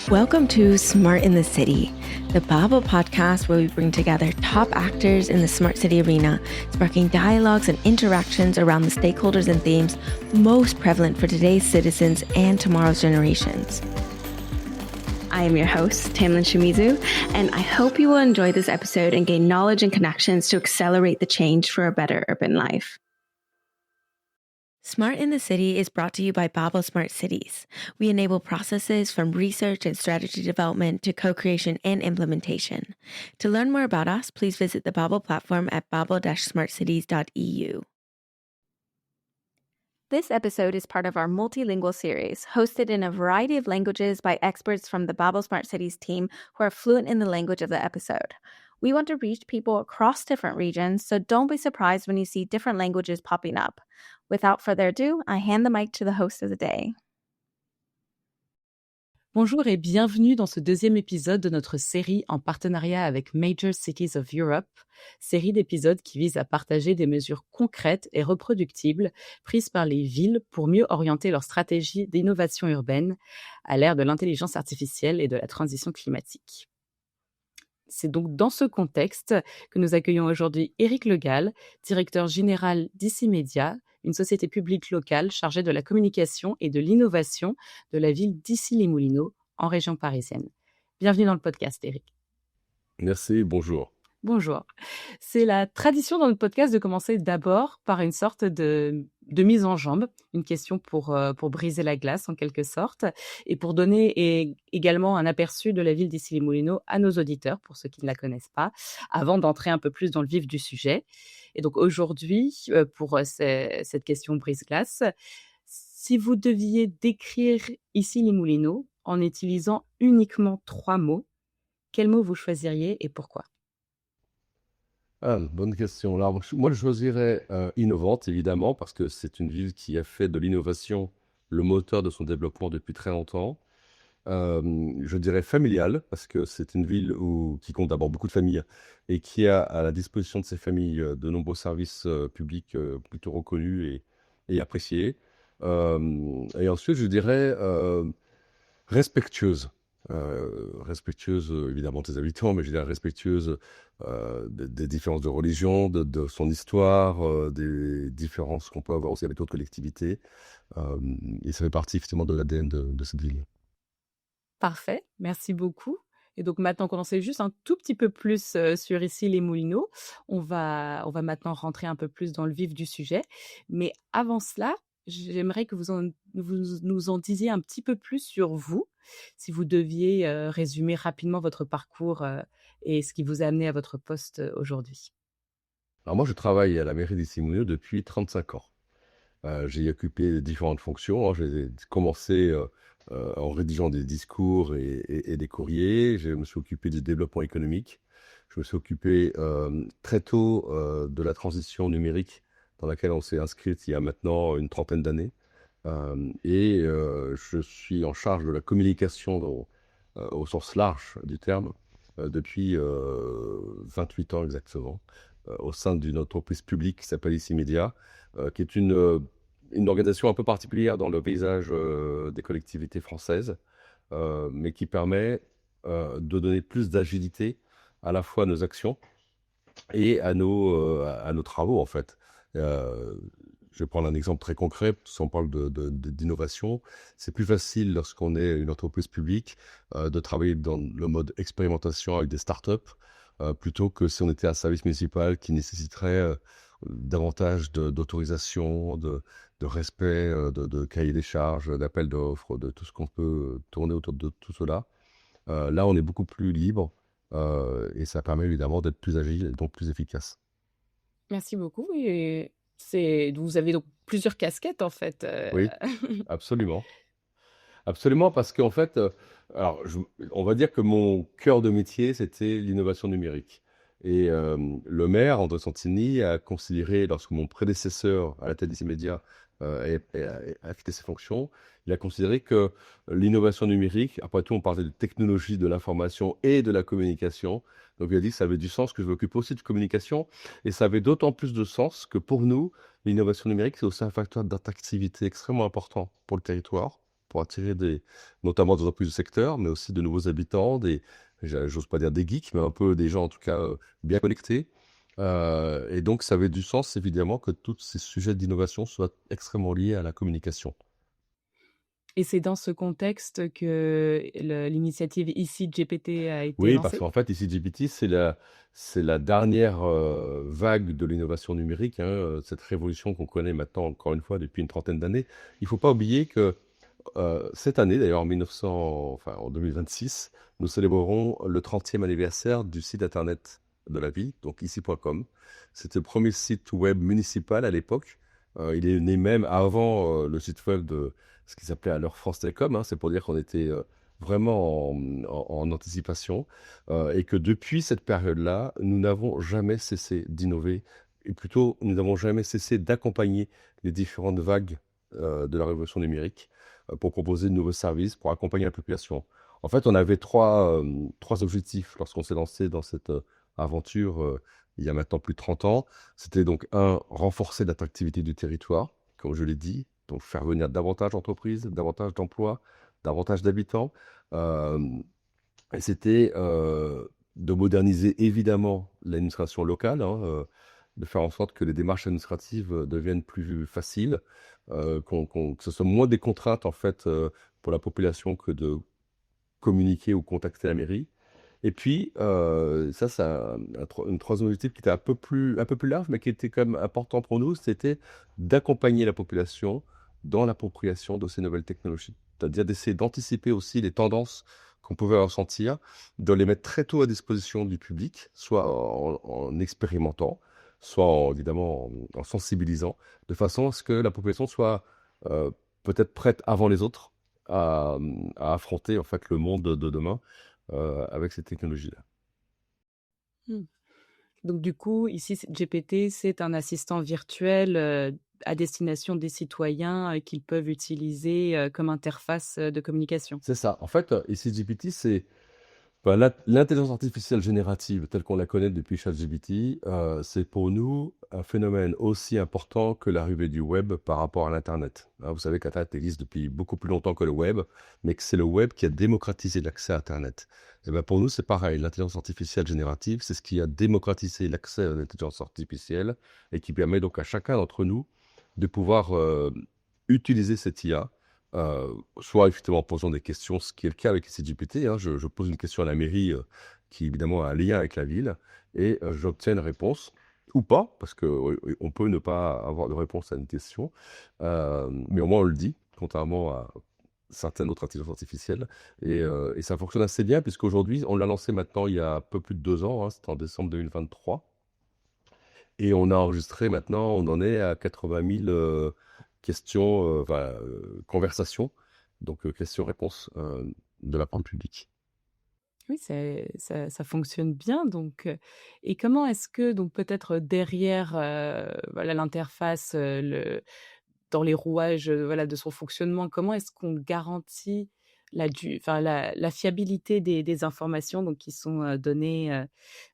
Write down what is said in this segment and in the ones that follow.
Welcome to Smart in the City, the Babel podcast where we bring together top actors in the smart city arena, sparking dialogues and interactions around the stakeholders and themes most prevalent for today's citizens and tomorrow's generations. I am your host, Tamlin Shimizu, and I hope you will enjoy this episode and gain knowledge and connections to accelerate the change for a better urban life. Smart in the City is brought to you by Babel Smart Cities. We enable processes from research and strategy development to co-creation and implementation. To learn more about us, please visit the Babel platform at babel-smartcities.eu. This episode is part of our multilingual series, hosted in a variety of languages by experts from the Babel Smart Cities team who are fluent in the language of the episode. We want to reach people across different regions, so don't be surprised when you see different languages popping up. Without further ado, I hand the mic to the host of the day. Bonjour et bienvenue dans ce deuxième épisode de notre série en partenariat avec Major Cities of Europe, série d'épisodes qui vise à partager des mesures concrètes et reproductibles prises par les villes pour mieux orienter leur stratégie d'innovation urbaine à l'ère de l'intelligence artificielle et de la transition climatique. C'est donc dans ce contexte que nous accueillons aujourd'hui Éric Legall, directeur général d'Ici Média, une société publique locale chargée de la communication et de l'innovation de la ville d'Issy-les-Moulineaux, en région parisienne. Bienvenue dans le podcast, Éric. Merci, bonjour. Bonjour. C'est la tradition dans notre podcast de commencer d'abord par une sorte de mise en jambe, une question pour briser la glace en quelque sorte, et pour donner également un aperçu de la ville d'Issy-les-Moulineaux à nos auditeurs, pour ceux qui ne la connaissent pas, avant d'entrer un peu plus dans le vif du sujet. Et donc aujourd'hui, pour cette question brise-glace, si vous deviez décrire Issy-les-Moulineaux en utilisant uniquement 3 mots, quels mots vous choisiriez et pourquoi ? Bonne question. Alors, moi, je choisirais innovante, évidemment, parce que c'est une ville qui a fait de l'innovation le moteur de son développement depuis très longtemps. Je dirais familiale, parce que c'est une ville qui compte d'abord beaucoup de familles et qui a à la disposition de ces familles de nombreux services publics plutôt reconnus et appréciés. Et ensuite, je dirais respectueuse. Respectueuse évidemment des habitants, mais je dirais respectueuse des différences de religion, de son histoire, des différences qu'on peut avoir aussi avec d'autres collectivités. Et ça fait partie effectivement de l'ADN de cette ville. Parfait, merci beaucoup. Et donc maintenant qu'on en sait juste un tout petit peu plus sur Issy-les-Moulineaux, on va maintenant rentrer un peu plus dans le vif du sujet. Mais avant cela, j'aimerais que vous nous en disiez un petit peu plus sur vous, si vous deviez résumer rapidement votre parcours et ce qui vous a amené à votre poste aujourd'hui. Alors moi, je travaille à la mairie d'Issy-les-Moulineaux depuis 35 ans. J'ai occupé différentes fonctions. J'ai commencé en rédigeant des discours et des courriers. Je me suis occupé du développement économique. Je me suis occupé très tôt de la transition numérique dans laquelle on s'est inscrite il y a maintenant une trentaine d'années. Je suis en charge de la communication au sens large du terme depuis 28 ans exactement, au sein d'une entreprise publique qui s'appelle Ici Média, qui est une organisation un peu particulière dans le paysage des collectivités françaises, mais qui permet de donner plus d'agilité à la fois à nos actions et à nos travaux, en fait. Je vais prendre un exemple très concret, si on parle d'innovation. C'est plus facile lorsqu'on est une entreprise publique de travailler dans le mode expérimentation avec des startups plutôt que si on était un service municipal qui nécessiterait davantage d'autorisation, de respect, de cahier des charges, d'appel d'offres, de tout ce qu'on peut tourner autour de tout cela. Là, on est beaucoup plus libre et ça permet évidemment d'être plus agile et donc plus efficace. Merci beaucoup. Et vous avez donc plusieurs casquettes en fait. Oui, absolument. Absolument, parce qu'en fait, on va dire que mon cœur de métier, c'était l'innovation numérique. Et le maire, André Santini, a considéré, lorsque mon prédécesseur à la tête d'Ici Média a quitté ses fonctions, il a considéré que l'innovation numérique, après tout, on parlait de technologie de l'information et de la communication. Donc il a dit que ça avait du sens que je m'occupe aussi de communication. Et ça avait d'autant plus de sens que pour nous, l'innovation numérique, c'est aussi un facteur d'attractivité extrêmement important pour le territoire. pour attirer notamment des entreprises du secteur, mais aussi de nouveaux habitants, j'ose pas dire des geeks, mais un peu des gens en tout cas bien connectés. Et donc, ça avait du sens, évidemment, que tous ces sujets d'innovation soient extrêmement liés à la communication. Et c'est dans ce contexte que l'initiative Ici GPT a été Oui, parce lancée? qu'en fait, ici, GPT, c'est la dernière vague de l'innovation numérique, hein, cette révolution qu'on connaît maintenant, encore une fois, depuis une trentaine d'années. Il ne faut pas oublier que cette année, d'ailleurs, en 2026, nous célébrerons le 30e anniversaire du site internet de la ville, donc ici.com. C'était le premier site web municipal à l'époque. Il est né même avant le site web de ce qui s'appelait alors France Télécom, hein. C'est pour dire qu'on était vraiment en anticipation et que depuis cette période-là, nous n'avons jamais cessé d'innover et plutôt, nous n'avons jamais cessé d'accompagner les différentes vagues de la révolution numérique pour proposer de nouveaux services, pour accompagner la population. En fait, on avait trois objectifs lorsqu'on s'est lancé dans cette aventure il y a maintenant plus de 30 ans. C'était donc, un, renforcer l'attractivité du territoire, comme je l'ai dit, donc faire venir davantage d'entreprises, davantage d'emplois, davantage d'habitants. Euh, et c'était de moderniser évidemment l'administration locale, hein, de faire en sorte que les démarches administratives deviennent plus faciles, que ce soit moins des contraintes en fait pour la population que de communiquer ou contacter la mairie. Et puis, ça, c'est une troisième objectif qui était un peu plus large, mais qui était quand même important pour nous, c'était d'accompagner la population dans l'appropriation de ces nouvelles technologies. C'est-à-dire d'essayer d'anticiper aussi les tendances qu'on pouvait ressentir, de les mettre très tôt à disposition du public, soit en expérimentant, soit évidemment en sensibilisant, de façon à ce que la population soit euh, peut-être prête avant les autres à, à affronter en fait le monde de demain avec ces technologies-là. Mmh. Donc du coup, ici, GPT, c'est un assistant virtuel, à destination des citoyens, qu'ils peuvent utiliser, comme interface, de communication? C'est ça. En fait, ici GPT, c'est l'intelligence artificielle générative telle qu'on la connaît depuis ChatGPT, c'est pour nous un phénomène aussi important que l'arrivée du web par rapport à l'Internet. Hein, vous savez qu'Internet existe depuis beaucoup plus longtemps que le web, mais que c'est le web qui a démocratisé l'accès à Internet. Et ben pour nous, c'est pareil. L'intelligence artificielle générative, c'est ce qui a démocratisé l'accès à l'intelligence artificielle et qui permet donc à chacun d'entre nous de pouvoir utiliser cette IA soit effectivement en posant des questions, ce qui est le cas avec ChatGPT, hein. Je pose une question à la mairie qui évidemment a un lien avec la ville et j'obtiens une réponse ou pas, parce qu'on peut ne pas avoir de réponse à une question, mais au moins on le dit, contrairement à certaines autres intelligences artificielles. Et ça fonctionne assez bien, puisqu'aujourd'hui, on l'a lancé maintenant il y a un peu plus de 2 ans, hein, c'était en décembre 2023. Et on a enregistré maintenant, on en est à 80 000 questions, conversations, donc questions-réponses de la part du public. Oui, ça fonctionne bien donc, et comment est-ce que donc peut-être derrière, voilà l'interface, le dans les rouages, voilà de son fonctionnement, comment est-ce qu'on garantit la fiabilité des informations donc qui sont, données,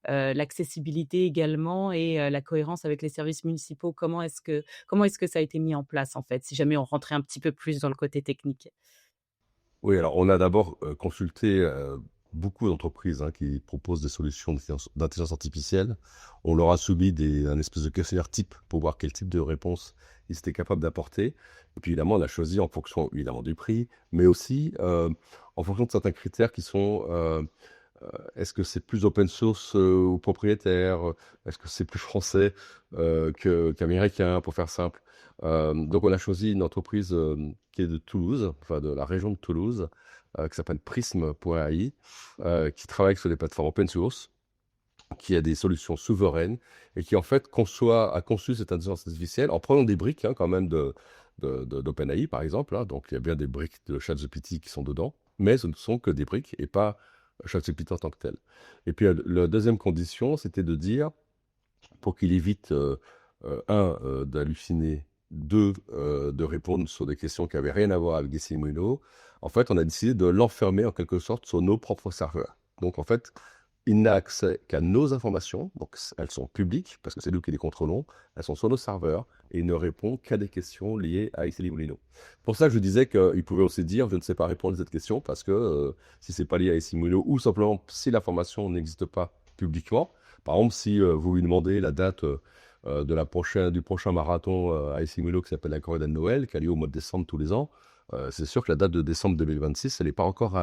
l'accessibilité également et la cohérence avec les services municipaux? Comment est-ce que ça a été mis en place en fait? Si jamais on rentrait un petit peu plus dans le côté technique. Oui, alors on a d'abord consulté beaucoup d'entreprises hein, qui proposent des solutions d'intelligence artificielle. On leur a soumis un espèce de questionnaire type pour voir quel type de réponse ils étaient capables d'apporter. Et puis évidemment, on a choisi en fonction évidemment du prix, mais aussi en fonction de certains critères qui sont est-ce que c'est plus open source ou propriétaire? Est-ce que c'est plus français qu'américain, pour faire simple? Donc on a choisi une entreprise qui est de Toulouse, enfin de la région de Toulouse, qui s'appelle Prism.ai, qui travaille sur des plateformes open source, qui a des solutions souveraines et qui en fait a conçu cette intelligence artificielle en prenant des briques hein, quand même d'OpenAI par exemple, hein. Donc il y a bien des briques de ChatGPT qui sont dedans, mais ce ne sont que des briques et pas ChatGPT en tant que tel. Et puis la deuxième condition, c'était de dire, pour qu'il évite, d'halluciner, deux, de répondre sur des questions qui n'avaient rien à voir avec des signaux, en fait, on a décidé de l'enfermer en quelque sorte sur nos propres serveurs. Donc en fait, il n'a accès qu'à nos informations, donc elles sont publiques, parce que c'est nous qui les contrôlons, elles sont sur nos serveurs, et il ne répond qu'à des questions liées à Issy Moulineaux. Pour ça, je disais qu'il pouvait aussi dire, je ne sais pas répondre à cette question, parce que si c'est pas lié à Issy Moulineaux, ou simplement si l'information n'existe pas publiquement, par exemple, si vous lui demandez la date du prochain marathon à Issy Moulineaux qui s'appelle la Corrida de Noël, qui a lieu au mois de décembre tous les ans, c'est sûr que la date de décembre 2026, elle n'est pas encore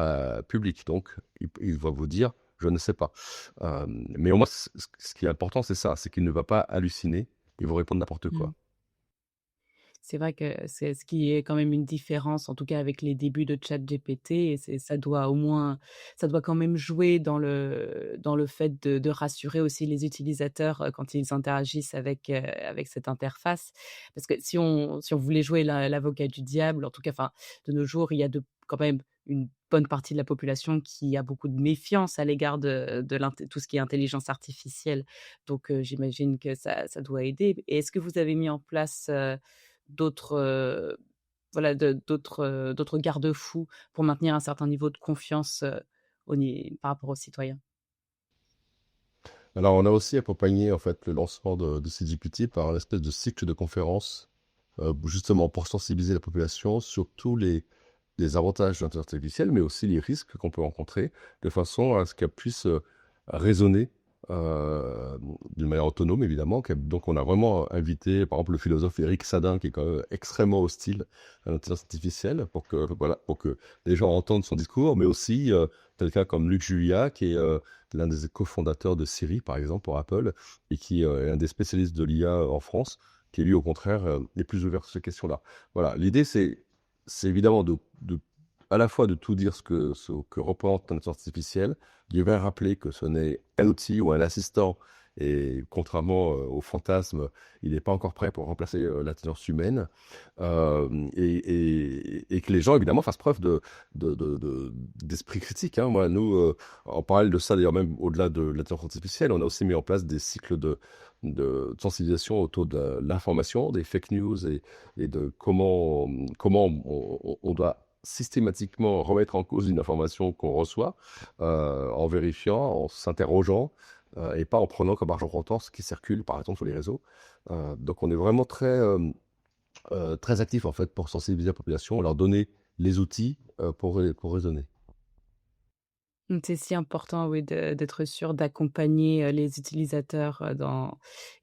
publique, donc il va vous dire je ne sais pas. Mais au moins, ce qui est important, c'est ça, c'est qu'il ne va pas halluciner, il va répondre n'importe Mmh. quoi. C'est vrai que c'est ce qui est quand même une différence, en tout cas avec les débuts de ChatGPT et ça doit ça doit quand même jouer dans le fait de rassurer aussi les utilisateurs, quand ils interagissent avec cette interface. Parce que si on voulait jouer l'avocat du diable, en tout cas, enfin, de nos jours, il y a quand même une bonne partie de la population qui a beaucoup de méfiance à l'égard de tout ce qui est intelligence artificielle. Donc, j'imagine que ça doit aider. Et est-ce que vous avez mis en place, d'autres, voilà, d'autres garde-fous pour maintenir un certain niveau de confiance, par rapport aux citoyens? Alors, on a aussi accompagné en fait le lancement de ChatGPT par un espèce de cycle de conférences, justement pour sensibiliser la population sur tous les avantages de l'intelligence artificielle, mais aussi les risques qu'on peut rencontrer, de façon à ce qu'elle puisse raisonner euh, d'une manière autonome, évidemment. Donc, on a vraiment invité, par exemple, le philosophe Eric Sadin, qui est quand même extrêmement hostile à l'intelligence artificielle, pour que les gens entendent son discours, mais aussi quelqu'un comme Luc Julia, qui est l'un des cofondateurs de Siri, par exemple, pour Apple, et qui est un des spécialistes de l'IA en France, qui lui, au contraire, est plus ouvert sur ces questions-là. Voilà, l'idée, c'est évidemment à la fois de tout dire ce que représente l'intelligence artificielle, de bien rappeler que ce n'est un outil ou un assistant, et contrairement au fantasme, il n'est pas encore prêt pour remplacer l'intelligence humaine, et que les gens, évidemment, fassent preuve d'esprit critique, hein. Moi, nous, en parallèle de ça, d'ailleurs, même au-delà de l'intelligence artificielle, on a aussi mis en place des cycles de sensibilisation autour de l'information, des fake news et de comment on doit systématiquement remettre en cause une information qu'on reçoit en vérifiant, en s'interrogeant et pas en prenant comme argent comptant ce qui circule, par exemple, sur les réseaux. Donc, on est vraiment très actif, en fait, pour sensibiliser la population, leur donner les outils pour raisonner. C'est si important, oui, d'être sûr d'accompagner, les utilisateurs,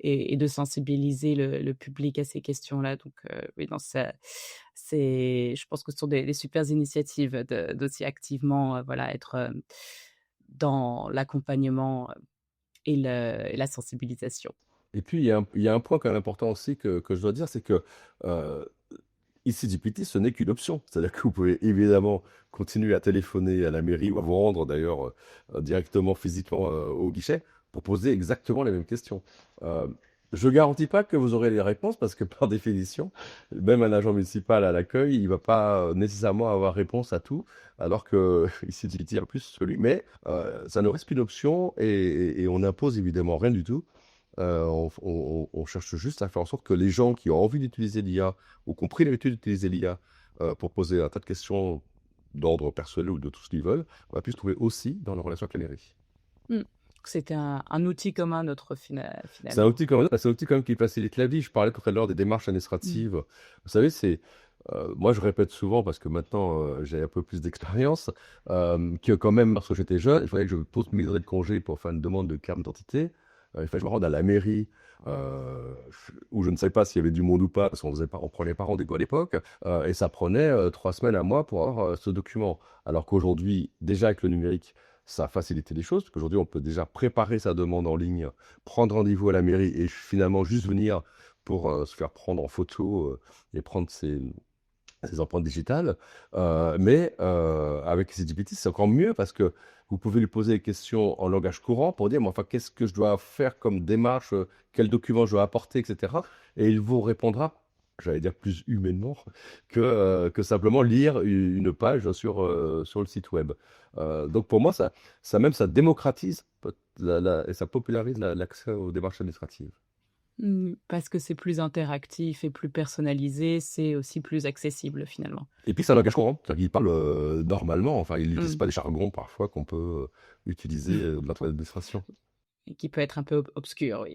et de sensibiliser le public à ces questions-là. Donc, oui, non, je pense que ce sont des supers initiatives d'aussi activement, voilà, être, dans l'accompagnement, et la sensibilisation. Et puis, il y a un point quand même important aussi que je dois dire, c'est que euh, ici, GPT, ce n'est qu'une option. C'est-à-dire que vous pouvez évidemment continuer à téléphoner à la mairie ou à vous rendre d'ailleurs directement physiquement au guichet pour poser exactement les mêmes questions. Euh, je ne garantis pas que vous aurez les réponses parce que par définition, même un agent municipal à l'accueil, il ne va pas nécessairement avoir réponse à tout, alors que ici, GPT a plus celui. Mais ça nous reste qu'une option et on n'impose évidemment rien du tout. On cherche juste à faire en sorte que les gens qui ont envie d'utiliser l'IA ou qui ont pris l'habitude d'utiliser l'IA pour poser un tas de questions d'ordre personnel ou de tout ce qu'ils veulent, puissent trouver aussi dans leur relation avec la mairie. Mmh. C'était un outil commun, C'est un finalement. outil c'est un outil quand même qui facilite la vie. Je parlais tout à l'heure des démarches Mmh. administratives. Vous savez, moi je répète souvent parce que maintenant j'ai un peu plus d'expérience, que quand même lorsque j'étais jeune, il fallait que je pose mes journées de congé pour faire une demande de carte d'identité. Il fallait que je me rende à la mairie, où je ne savais pas s'il y avait du monde ou pas, parce on prenait pas rendez-vous à l'époque, et ça prenait 3 semaines à moi pour avoir ce document. Alors qu'aujourd'hui, déjà avec le numérique, ça a facilité les choses, parce qu'aujourd'hui, on peut déjà préparer sa demande en ligne, prendre rendez-vous à la mairie et finalement juste venir pour se faire prendre en photo et prendre ses empreintes digitales. Mais avec ChatGPT, c'est encore mieux parce que vous pouvez lui poser des questions en langage courant pour dire, mais enfin, qu'est-ce que je dois faire comme démarche, quel document je dois apporter, etc. Et il vous répondra, j'allais dire plus humainement, que simplement lire une page sur le site web. Donc pour moi, ça démocratise et ça popularise l'accès aux démarches administratives. Parce que c'est plus interactif et plus personnalisé, c'est aussi plus accessible finalement Et puis c'est un langage courant, c'est-à-dire qu'ils parlent normalement, enfin ils n'utilisent mmh pas des jargons parfois qu'on peut utiliser dans l'administration. et qui peut être un peu obscur, oui.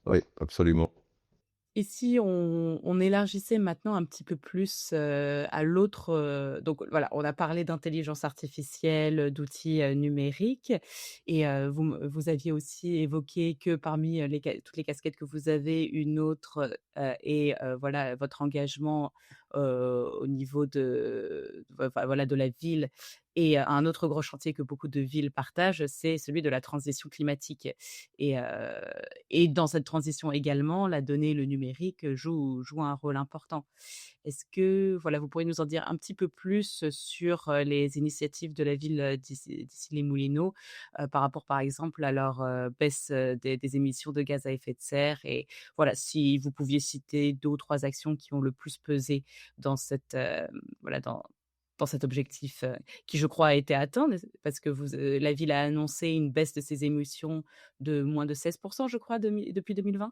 Oui, absolument. Et si on élargissait maintenant un petit peu plus, à l'autre, donc voilà, on a parlé d'intelligence artificielle, d'outils, numériques et vous aviez aussi évoqué que parmi, les ca toutes les casquettes que vous avez, une autre, est, voilà, votre engagement, au niveau de enfin voilà, de la ville et un autre gros chantier que beaucoup de villes partagent, c'est celui de la transition climatique et heu et dans cette transition également, la donnée, le numérique, joue un rôle important. Est-ce que, voilà, vous pourriez nous en dire un petit peu plus sur, les initiatives de la ville, d'Issy-les-Moulineaux, par rapport, par exemple, à leur, baisse, des émissions de gaz à effet de serre et voilà, si vous pouviez citer 2 ou 3 actions qui ont le plus pesé dans cette, voilà, dans cet objectif, qui je crois a été atteint, parce que la ville a annoncé une baisse de ses émissions de moins de 16 je crois depuis 2020?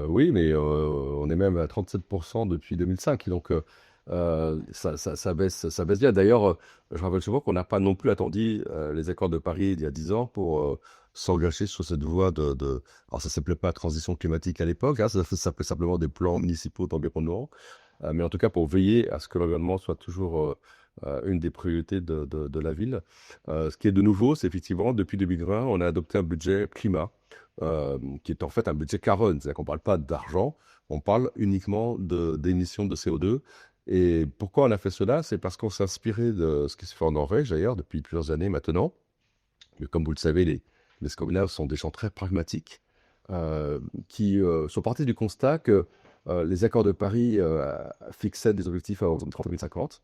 Oui, mais on est même à 37 depuis 2005, donc ça baisse bien. D'ailleurs, je rappelle souvent qu'on n'a pas non plus attendu, les accords de Paris d'il y a 10 ans pour, s'engager sur cette voie de alors ça s'appelait pas transition climatique à l'époque, hein, ça s'appelait simplement des plans municipaux d'environnement, mais en tout cas pour veiller à ce que l'environnement soit toujours, une des priorités de la ville. Ce qui est de nouveau, c'est effectivement depuis 2020, on a adopté un budget climat, qui est en fait un budget carbone. C'est-à-dire qu'on ne parle pas d'argent, on parle uniquement d'émissions de CO2. Et pourquoi on a fait cela? C'est parce qu'on s'est inspiré de ce qui se fait en Norvège, d'ailleurs, depuis plusieurs années maintenant. Mais comme vous le savez, les Scandinaves sont des gens très pragmatiques, qui sont partis du constat que les accords de Paris fixaient des objectifs à horizon de 2050,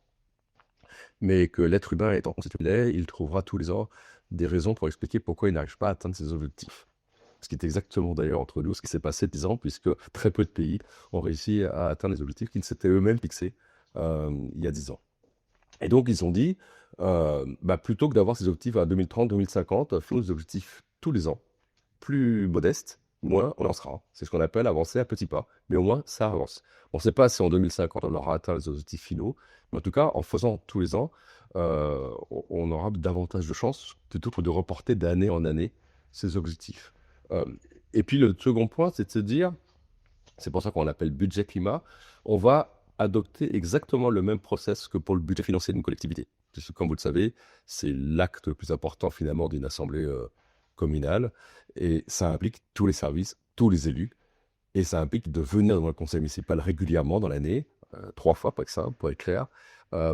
mais que l'être humain étant constitué, il trouvera tous les ans des raisons pour expliquer pourquoi il n'arrive pas à atteindre ses objectifs. Ce qui est exactement d'ailleurs entre nous ce qui s'est passé 10 ans, puisque très peu de pays ont réussi à atteindre les objectifs qu'ils s'étaient eux-mêmes fixés il y a 10 ans. Et donc ils ont dit, plutôt que d'avoir ces objectifs à 2030, 2050, faisons des objectifs tous les ans, plus modestes, moins on en sera. C'est ce qu'on appelle avancer à petits pas, mais au moins ça avance. On ne sait pas si en 2050 on aura atteint les objectifs finaux, mais en tout cas en faisant tous les ans, on aura davantage de chances plutôt que de reporter d'année en année ces objectifs. Euh, et puis le second point, c'est de se dire, c'est pour ça qu'on l'appelle budget climat, on va adopter exactement le même process que pour le budget financier d'une collectivité. Puisque, comme vous le savez, c'est l'acte le plus important finalement d'une assemblée communale, et ça implique tous les services, tous les élus, et ça implique de venir dans le conseil municipal régulièrement dans l'année, 3 fois pour être clair,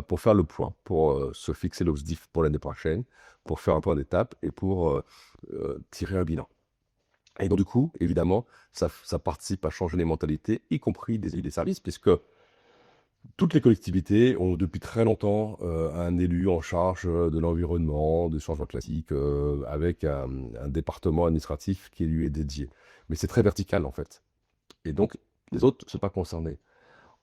pour faire le point, pour se fixer l'objectif pour l'année prochaine, pour faire un point d'étape et pour tirer un bilan. Et donc, du coup, évidemment, ça participe à changer les mentalités, y compris des élus des services, puisque toutes les collectivités ont depuis très longtemps un élu en charge de l'environnement, des changements climatiques, avec un département administratif qui lui est dédié. Mais c'est très vertical, en fait. Et donc, les autres ne sont pas concernés.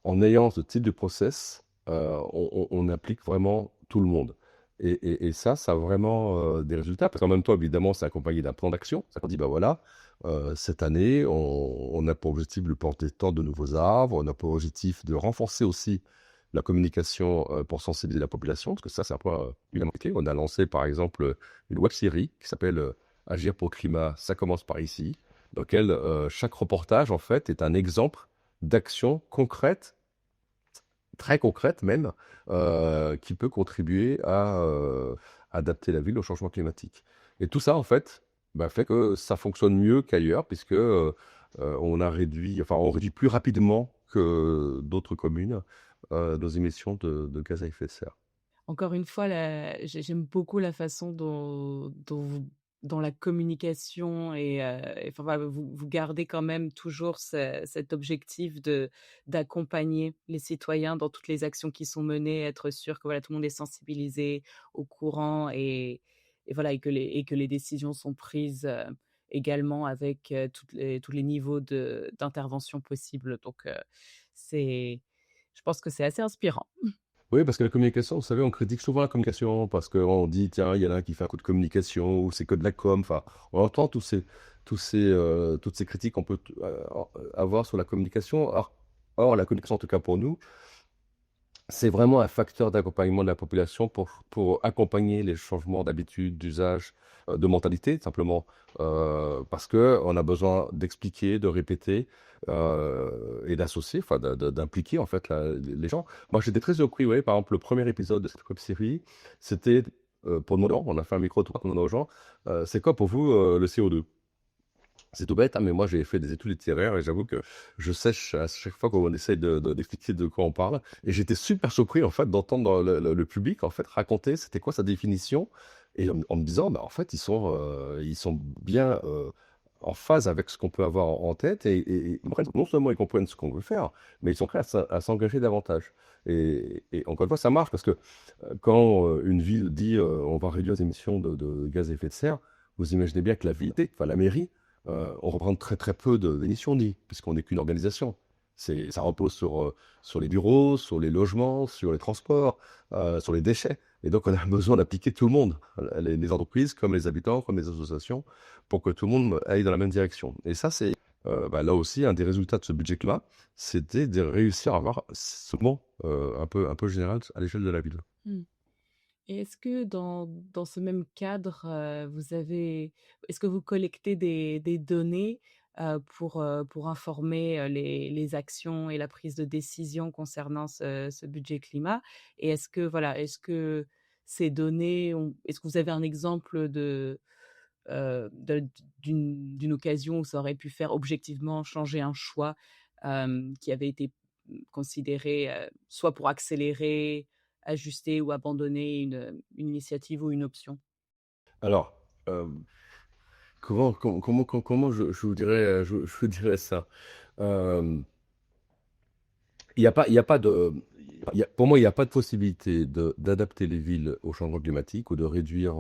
En ayant ce type de process, on implique vraiment tout le monde. Et ça a vraiment des résultats, parce qu'en même temps, évidemment, c'est accompagné d'un plan d'action. Ça dit, ben voilà, cette année, on a pour objectif de planter tant de nouveaux arbres, on a pour objectif de renforcer aussi la communication pour sensibiliser la population, parce que ça, c'est un point évidemment clé. On a lancé, par exemple, une web-série qui s'appelle Agir pour le climat, ça commence par ici, dans laquelle chaque reportage, en fait, est un exemple d'action concrète, très concrète même, qui peut contribuer à adapter la ville au changement climatique. Et tout ça, en fait, fait que ça fonctionne mieux qu'ailleurs, puisque on réduit plus rapidement que d'autres communes nos émissions de gaz à effet de serre. Encore une fois, j'aime beaucoup la façon dont la communication et enfin, voilà, vous gardez quand même toujours cet objectif d'accompagner les citoyens dans toutes les actions qui sont menées, être sûr que voilà, tout le monde est sensibilisé, au courant et voilà, et que les décisions sont prises également avec tous les niveaux d'intervention possibles. Donc, je pense que c'est assez inspirant. Oui, parce que la communication, vous savez, on critique souvent la communication parce qu'on dit, tiens, il y en a un qui fait un coup de communication ou c'est que de la com. Enfin, on entend tous toutes ces critiques qu'on peut avoir sur la communication. Or, la communication, en tout cas pour nous, c'est vraiment un facteur d'accompagnement de la population pour accompagner les changements d'habitude, d'usage, de mentalité, simplement parce qu'on a besoin d'expliquer, de répéter et d'associer, enfin d'impliquer en fait les gens. Moi, j'étais très surpris, ouais, par exemple, le premier épisode de cette web-série, c'était pour demander, on a fait un micro-trottoir pour demander aux gens, c'est quoi pour vous le CO2? C'est tout bête, hein, mais moi j'ai fait des études littéraires et j'avoue que je sèche à chaque fois qu'on essaye d'expliquer de quoi on parle. Et j'étais super surpris en fait d'entendre le public en fait raconter c'était quoi sa définition et en me disant bah, en fait ils sont bien en phase avec ce qu'on peut avoir en tête et non seulement ils comprennent ce qu'on veut faire, mais ils sont prêts à s'engager davantage. Et encore une fois, ça marche parce que quand une ville dit on va réduire les émissions de gaz à effet de serre, vous imaginez bien que la ville, enfin la mairie, on reprend très très peu d'émissions dit, puisqu'on n'est qu'une organisation. Ça repose sur les bureaux, sur les logements, sur les transports, sur les déchets. Et donc, on a besoin d'appliquer tout le monde, les entreprises, comme les habitants, comme les associations, pour que tout le monde aille dans la même direction. Et ça, c'est là aussi un des résultats de ce budget climat, c'était de réussir à avoir ce mouvement un peu général à l'échelle de la ville. Mmh. Et est-ce que dans ce même cadre, est-ce que vous collectez des données, pour informer, les actions et la prise de décision concernant ce budget climat? Et est-ce que ces données est-ce que vous avez un exemple de d'une occasion où ça aurait pu faire objectivement changer un choix, qui avait été, considéré, soit pour accélérer, ajuster ou abandonner une initiative ou une option? Alors, comment je vous dirais, je vous dirais ça? Euh, il y a pas de, pour moi, il n'y a pas de possibilité d'adapter les villes au changement climatique ou de réduire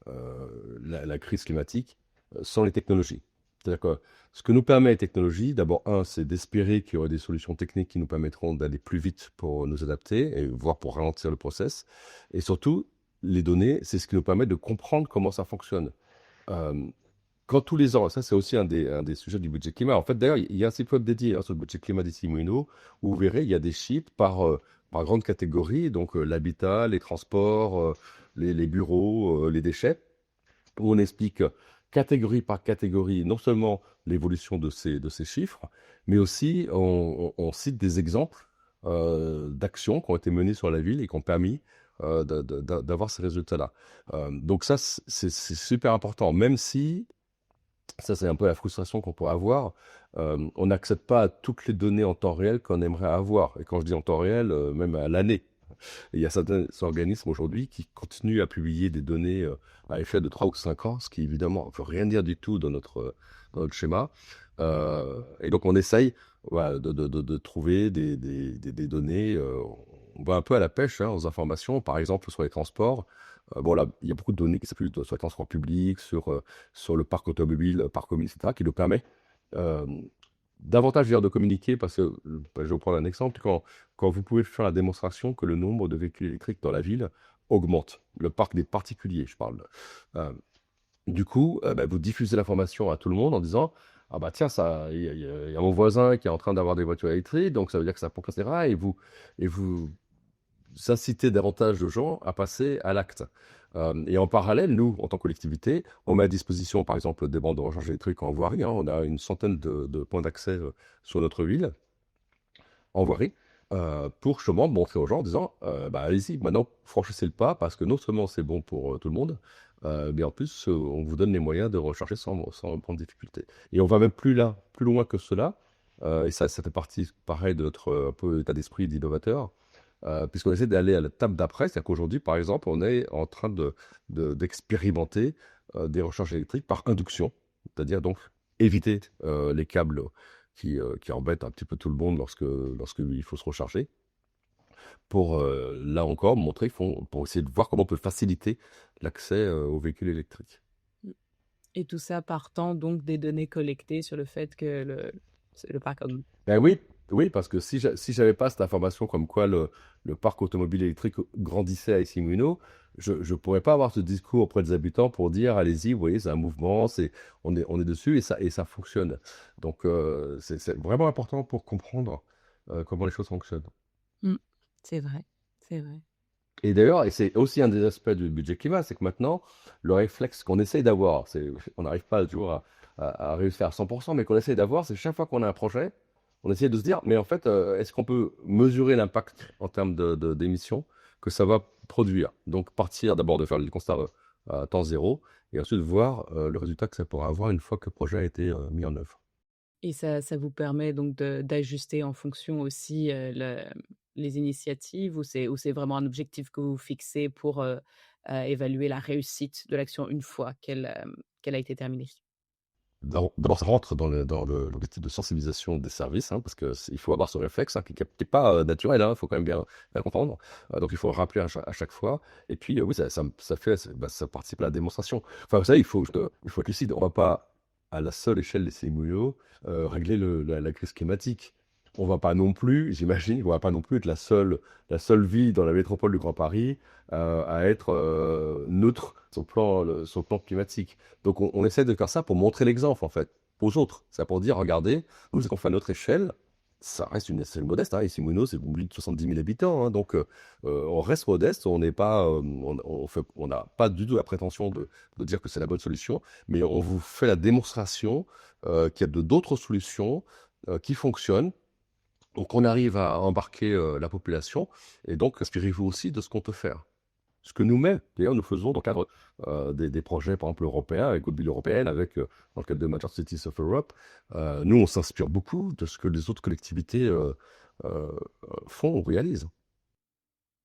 la crise climatique sans les technologies. C'est-à-dire que ce que nous permet les technologies, d'abord, un, c'est d'espérer qu'il y aurait des solutions techniques qui nous permettront d'aller plus vite pour nous adapter, et voire pour ralentir le process. Et surtout, les données, c'est ce qui nous permet de comprendre comment ça fonctionne. Euh, Quand tous les ans, ça c'est aussi un des sujets du budget climat. En fait, d'ailleurs, il y a un site web dédié sur le budget climat d'ici Moulineaux, où vous verrez, il y a des chiffres par grande catégorie, donc l'habitat, les transports, les bureaux, les déchets, où on explique catégorie par catégorie, non seulement l'évolution de ces chiffres, mais aussi on cite des exemples d'actions qui ont été menées sur la ville et qui ont permis d'avoir ces résultats-là. Donc ça, c'est super important, même si ça, c'est un peu la frustration qu'on pourrait avoir. On n'accède pas à toutes les données en temps réel qu'on aimerait avoir. Et quand je dis en temps réel, même à l'année. Et il y a certains organismes aujourd'hui qui continuent à publier des données à l'échelle de 3 ou 5 ans, ce qui évidemment ne veut rien dire du tout dans notre schéma. Et donc on essaye voilà, de trouver des données. On va un peu à la pêche aux informations, par exemple sur les transports. Bon, là, il y a beaucoup de données qui s'appuient sur les transports publics, sur le parc automobile, parc automobile, etc., qui nous permet euh, davantage dire de communiquer, parce que je vais vous prendre un exemple, quand vous pouvez faire la démonstration que le nombre de véhicules électriques dans la ville augmente, le parc des particuliers, je parle. Euh, du coup, bah, vous diffusez l'information à tout le monde en disant, ah bah tiens, il y a mon voisin qui est en train d'avoir des voitures électriques, donc ça veut dire que ça pourrait, etc. Et vous inciter davantage de gens à passer à l'acte. Et en parallèle, nous, en tant que collectivité, on met à disposition, par exemple, des bandes de recharge électrique en voirie. On a une centaine de points d'accès sur notre ville, en voirie, pour justement montrer aux gens en disant, bah, allez-y, maintenant, franchissez le pas, parce que non seulement c'est bon pour tout le monde, mais en plus, on vous donne les moyens de recharger sans prendre de difficulté. Et on va même plus loin que cela, et ça fait partie, pareil, de notre un peu état d'esprit d'innovateur, puisqu'on essaie d'aller à la table d'après. C'est-à-dire qu'aujourd'hui, par exemple, on est en train d'expérimenter des recharges électriques par induction, c'est-à-dire donc éviter les câbles qui embêtent un petit peu tout le monde lorsque il faut se recharger, pour là encore montrer, pour essayer de voir comment on peut faciliter l'accès aux véhicules électriques. Mmh. Et tout ça partant donc des données collectées sur le fait que le parc augmente. Ben oui, Oui, parce que si j'avais pas cette information comme quoi le parc automobile électrique grandissait à Issy-Moulineaux, je pourrais pas avoir ce discours auprès des habitants pour dire, allez-y, vous voyez, c'est un mouvement, on est dessus et ça fonctionne. Donc, c'est vraiment important pour comprendre comment les choses fonctionnent. Mm. C'est vrai, c'est vrai. Et d'ailleurs, et c'est aussi un des aspects du budget climat, c'est que maintenant, le réflexe qu'on essaye d'avoir, on n'arrive pas toujours à réussir à 100%, mais qu'on essaye d'avoir, c'est chaque fois qu'on a un projet, on essaie de se dire, mais en fait, est-ce qu'on peut mesurer l'impact en termes d'émissions que ça va produire? Donc, partir d'abord de faire le constat à temps zéro, et ensuite voir le résultat que ça pourra avoir une fois que le projet a été mis en œuvre. Et ça vous permet donc d'ajuster en fonction aussi, les initiatives ou c'est vraiment un objectif que vous fixez pour, évaluer la réussite de l'action une fois qu'elle a été terminée? D'abord, ça rentre l'objectif de sensibilisation des services, hein, parce qu'il faut avoir ce réflexe hein, qui n'est pas naturel, il faut quand même bien comprendre. Donc, il faut le rappeler à chaque fois. Et puis, oui, ça participe à la démonstration. Enfin, vous savez, il faut être lucide. On ne va pas, à la seule échelle des CMUO, régler la crise climatique. On va pas non plus, j'imagine, on va pas non plus être la seule ville dans la métropole du Grand Paris à être neutre sur le plan climatique. Donc on essaie de faire ça pour montrer l'exemple en fait aux autres. C'est pour dire, regardez, nous ce qu'on fait à notre échelle, ça reste une échelle modeste. Hein. Ici, Mouno, c'est une ville de 70 000 habitants. Hein. Donc on reste modeste, on n'est pas, on n'a pas du tout la prétention de dire que c'est la bonne solution, mais on vous fait la démonstration qu'il y a d'autres solutions qui fonctionnent. Donc on arrive à embarquer la population et donc inspirez-vous aussi de ce qu'on peut faire. Ce que nous-mêmes, d'ailleurs, nous faisons dans le cadre des projets, par exemple, européens, avec Good Bill européenne, dans le cadre de Major Cities of Europe, nous, on s'inspire beaucoup de ce que les autres collectivités euh, font ou réalisent.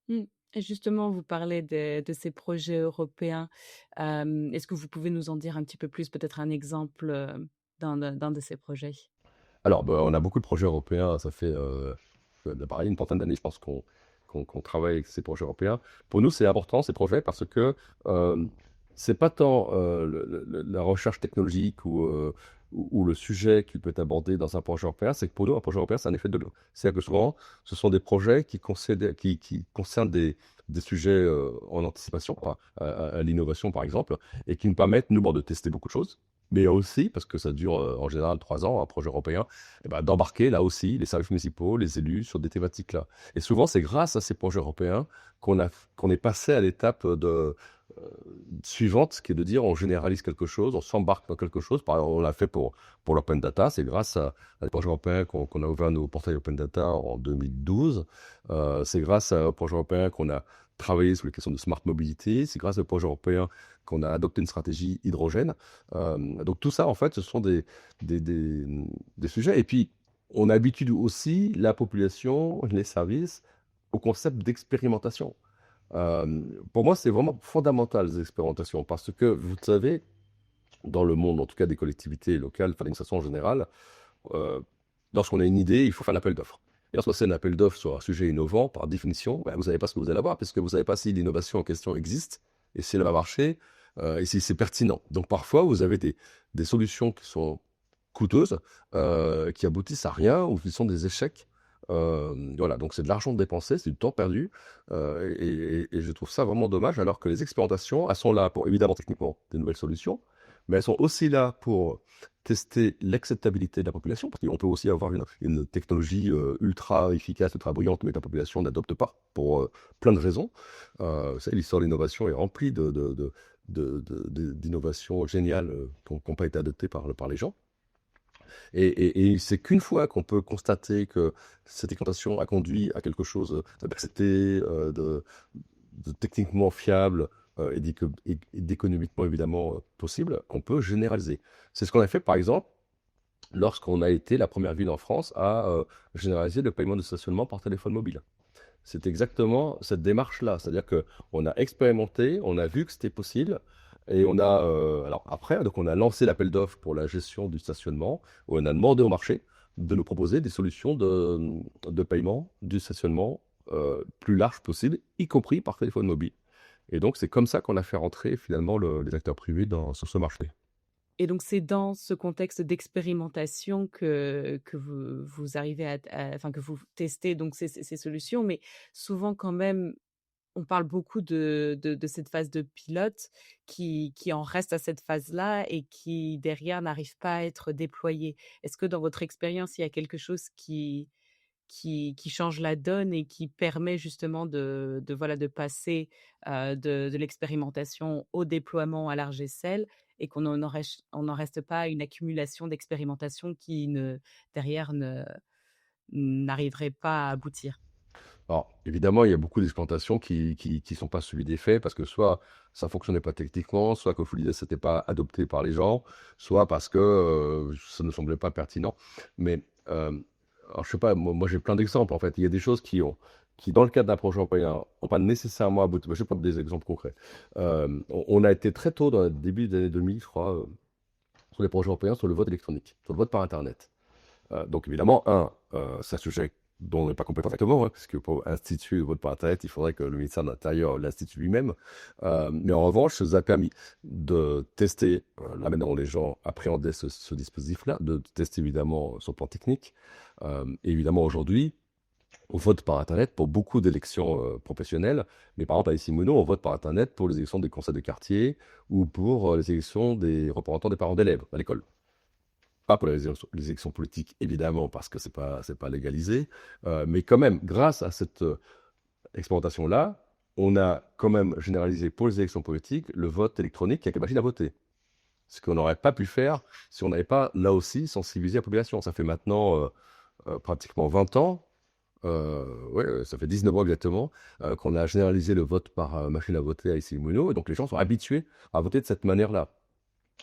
Mmh. Et justement, vous parlez de ces projets européens. Est-ce que vous pouvez nous en dire un petit peu plus, peut-être un exemple, d'un de ces projets? Alors, bah, on a beaucoup de projets européens, ça fait pareil, une trentaine d'années, je pense qu'on travaille avec ces projets européens. Pour nous, c'est important, ces projets, parce que euh, c'est pas tant la recherche technologique ou le sujet qui peut être abordé dans un projet européen, c'est que pour nous, un projet européen, c'est un effet de l'eau. C'est-à-dire que souvent, ce sont des projets qui concernent des sujets en anticipation, à l'innovation par exemple, et qui nous permettent, nous, bon, de tester beaucoup de choses, mais aussi, parce que ça dure en général 3 ans, un projet européen, eh ben, d'embarquer là aussi les services municipaux, les élus sur des thématiques-là. Et souvent, c'est grâce à ces projets européens qu'on est passé à l'étape euh, suivante, qui est de dire on généralise quelque chose, on s'embarque dans quelque chose. Par exemple, on l'a fait pour l'open data, c'est grâce à des projets européens qu'on a ouvert nos portails open data en 2012. C'est grâce à un projet européen qu'on a travaillé sur les questions de smart mobilité, c'est grâce au projet européen qu'on a adopté une stratégie hydrogène. Donc tout ça, en fait, ce sont des, des, des sujets. Et puis, on habitue aussi la population, les services, au concept d'expérimentation. Pour moi, c'est vraiment fondamental, les expérimentations, parce que, vous savez, dans le monde, en tout cas des collectivités locales, enfin, l'administration en général, euh, lorsqu'on a une idée, il faut faire l'appel d'offres. Et lorsque c'est un appel d'offres sur un sujet innovant, par définition, ben, vous ne savez pas ce que vous allez avoir, parce que vous ne savez pas si l'innovation en question existe, et si elle va marcher, et si c'est pertinent. Donc parfois, vous avez des solutions qui sont coûteuses, qui aboutissent à rien, ou qui sont des échecs. Voilà, donc c'est de l'argent dépensé, c'est du temps perdu, et je trouve ça vraiment dommage, alors que les expérimentations, elles sont là pour, évidemment, techniquement, des nouvelles solutions, mais elles sont aussi là pour tester l'acceptabilité de la population, parce qu'on peut aussi avoir une technologie ultra efficace, ultra brillante, mais que la population n'adopte pas pour plein de raisons. Vous savez, l'histoire de l'innovation est remplie d'innovations géniales qui n'ont pas été adoptées par les gens. Et c'est qu'une fois qu'on peut constater que cette expérimentation a conduit à quelque chose d'accepté, de techniquement fiable et d'économiquement évidemment possible, qu'on peut généraliser. C'est ce qu'on a fait par exemple lorsqu'on a été la première ville en France à généraliser le paiement de stationnement par téléphone mobile. C'est exactement cette démarche-là. C'est-à-dire qu'on a expérimenté, on a vu que c'était possible, et alors après, donc on a lancé l'appel d'offres pour la gestion du stationnement, où on a demandé au marché de nous proposer des solutions de paiement du stationnement plus larges possible, y compris par téléphone mobile. Et donc c'est comme ça qu'on a fait rentrer finalement les acteurs privés sur ce marché. Et donc c'est dans ce contexte d'expérimentation que vous arrivez enfin que vous testez donc ces solutions, mais souvent quand même, on parle beaucoup de cette phase de pilote qui en reste à cette phase-là et qui derrière n'arrive pas à être déployée. Est-ce que dans votre expérience, il y a quelque chose qui change la donne et qui permet justement voilà, de passer, de l'expérimentation au déploiement à large échelle et qu'on n'en reste pas à une accumulation d'expérimentation qui derrière n'arriverait pas à aboutir? Alors, évidemment, il y a beaucoup d'explantations qui sont pas suivies des faits parce que soit ça fonctionnait pas techniquement, soit que l'idée s'était pas adopté par les gens, soit parce que, ça ne semblait pas pertinent. Mais, alors je sais pas, moi j'ai plein d'exemples en fait. Il y a des choses qui dans le cadre d'un projet européen ont pas nécessairement abouti. Je vais prendre des exemples concrets. On a été très tôt dans le début des années 2000, je crois, sur les projets européens sur le vote électronique, sur le vote par internet. Donc évidemment, c'est un sujet dont on n'est pas compétent exactement, hein, parce que pour instituer le vote par Internet, il faudrait que le ministère de l'Intérieur l'institue lui-même. Mais en revanche, ça nous a permis de tester la manière dont les gens appréhendaient ce dispositif-là, de tester évidemment son plan technique. Et évidemment, aujourd'hui, on vote par Internet pour beaucoup d'élections professionnelles. Mais par exemple, à Issy-Moulineaux, on vote par Internet pour les élections des conseils de quartier ou pour les élections des représentants des parents d'élèves à l'école. Pas pour les élections politiques, évidemment, parce que c'est pas légalisé. Mais quand même, grâce à cette expérimentation-là, on a quand même généralisé pour les élections politiques le vote électronique avec la machine à voter. Ce qu'on n'aurait pas pu faire si on n'avait pas, là aussi, sensibilisé la population. Ça fait maintenant pratiquement 20 ans, ouais, ça fait 19 ans exactement, qu'on a généralisé le vote par machine à voter à Issy-les-Moulineaux. Et donc les gens sont habitués à voter de cette manière-là.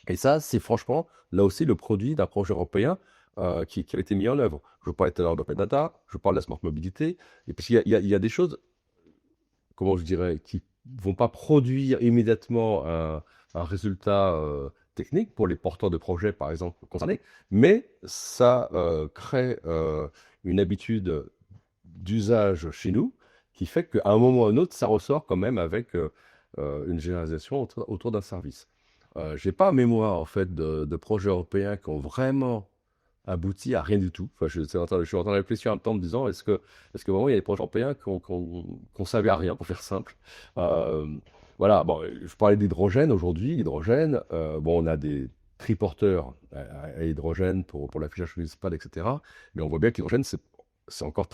Et ça, c'est franchement, là aussi, le produit d'un projet européen qui a été mis en œuvre. Je parlais tout à l'heure d'Open Data, je parle de la Smart Mobilité, et puis il y a des choses, comment je dirais, qui vont pas produire immédiatement un résultat technique pour les porteurs de projets, par exemple, concernés, mais ça crée une habitude d'usage chez nous qui fait qu'à un moment ou à un autre, ça ressort quand même avec une généralisation autour d'un service. J'ai pas en mémoire en fait de projets européens qui ont vraiment abouti à rien du tout. Enfin, je suis en train de réfléchir un temps en me disant est-ce que vraiment il y a des projets européens qu'on servait à rien, pour faire simple. Euh, voilà, bon, je parlais d'hydrogène aujourd'hui. Hydrogène, bon, on a des triporteurs à hydrogène pour l'affichage municipal, etc. Mais on voit bien que l'hydrogène, c'est encore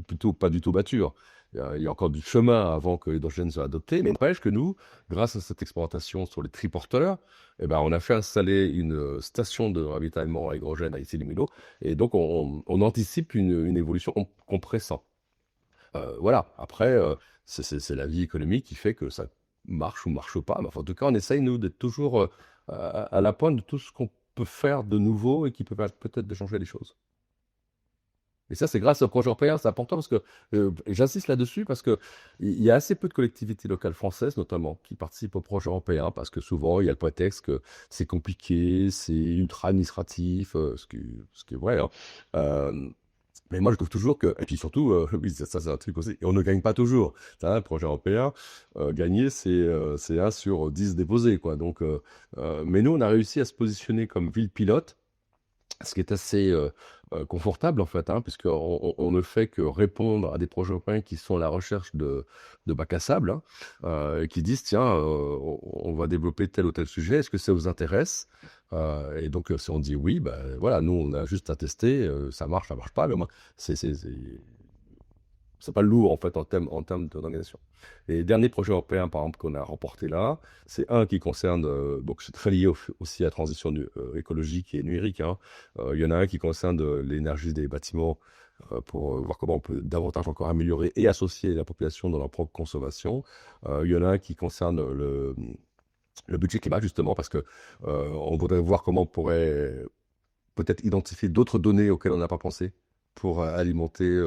plutôt pas du tout mature. Il y a encore du chemin avant que l'hydrogène soit adopté, mais n'empêche que nous, grâce à cette expérimentation sur les triporteurs, eh ben, on a fait installer une station de ravitaillement à hydrogène à Issy-les-Moulineaux, et donc on anticipe une évolution qu'on pressent. Voilà, après, c'est la vie économique qui fait que ça marche ou marche pas, mais enfin, en tout cas, on essaye, nous, d'être toujours à la pointe de tout ce qu'on peut faire de nouveau et qui peut permettre peut-être de changer les choses. Et ça, c'est grâce au projet européen, c'est important parce que, j'insiste là-dessus parce qu'il y a assez peu de collectivités locales françaises, notamment, qui participent au projet européen parce que souvent, il y a le prétexte que c'est compliqué, c'est ultra administratif, ce qui est vrai, hein. Mais moi, je trouve toujours que, et puis surtout, oui, ça c'est un truc aussi, et on ne gagne pas toujours. T'as un projet européen, gagner, c'est 1 sur 10 déposés, quoi. Donc, mais nous, on a réussi à se positionner comme ville pilote, ce qui est assez confortable en fait, hein, puisqu'on ne fait que répondre à des projets européens qui sont à la recherche de bac à sable, hein, et qui disent tiens, on va développer tel ou tel sujet, est-ce que ça vous intéresse? Et donc si on dit oui, ben voilà, nous on a juste à tester, ça marche pas, mais au moins c'est pas lourd en fait en termes d'organisation. Les derniers projets européens, par exemple, qu'on a remportés là, c'est un qui concerne, donc c'est très lié aussi à la transition écologique et numérique, hein. Il y en a un qui concerne l'énergie des bâtiments pour voir comment on peut davantage encore améliorer et associer la population dans leur propre consommation. Il y en a un qui concerne le budget climat, justement, parce que on voudrait voir comment on pourrait peut-être identifier d'autres données auxquelles on n'a pas pensé pour alimenter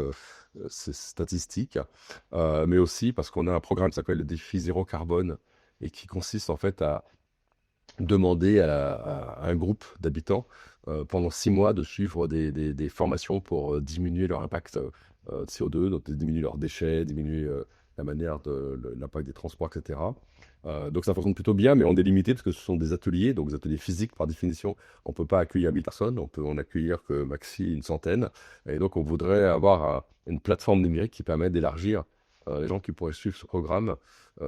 ces statistiques, mais aussi parce qu'on a un programme qui s'appelle le défi zéro carbone et qui consiste en fait à demander à un groupe d'habitants pendant 6 mois de suivre des formations pour diminuer leur impact de CO2, donc diminuer leurs déchets, diminuer la manière de l'impact des transports, etc. Donc ça fonctionne plutôt bien, mais on est limité parce que ce sont des ateliers, donc des ateliers physiques par définition. On ne peut pas accueillir 1000 personnes, on peut en accueillir que maxi une centaine. Et donc on voudrait avoir une plateforme numérique qui permet d'élargir les gens qui pourraient suivre ce programme.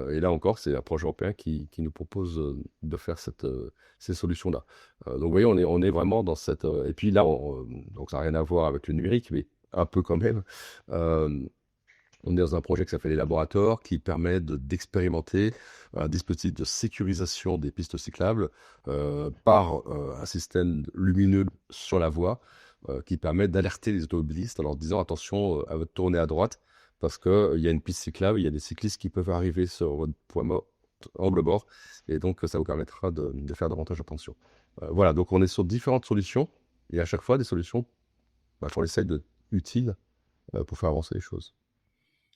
Et là encore, c'est un projet européen qui nous propose de faire ces solutions-là. Donc vous voyez, on est vraiment dans cette... et puis là, donc ça n'a rien à voir avec le numérique, mais un peu quand même. Euh, on est dans un projet qui s'appelle Elaborator, qui permet d'expérimenter un dispositif de sécurisation des pistes cyclables par un système lumineux sur la voie qui permet d'alerter les automobilistes en leur disant attention à votre tournée à droite parce qu'il y a une piste cyclable, il y a des cyclistes qui peuvent arriver sur votre point mort, angle mort, et donc ça vous permettra de faire davantage attention. Voilà, donc on est sur différentes solutions et à chaque fois des solutions qu'on essaye de utiles pour faire avancer les choses.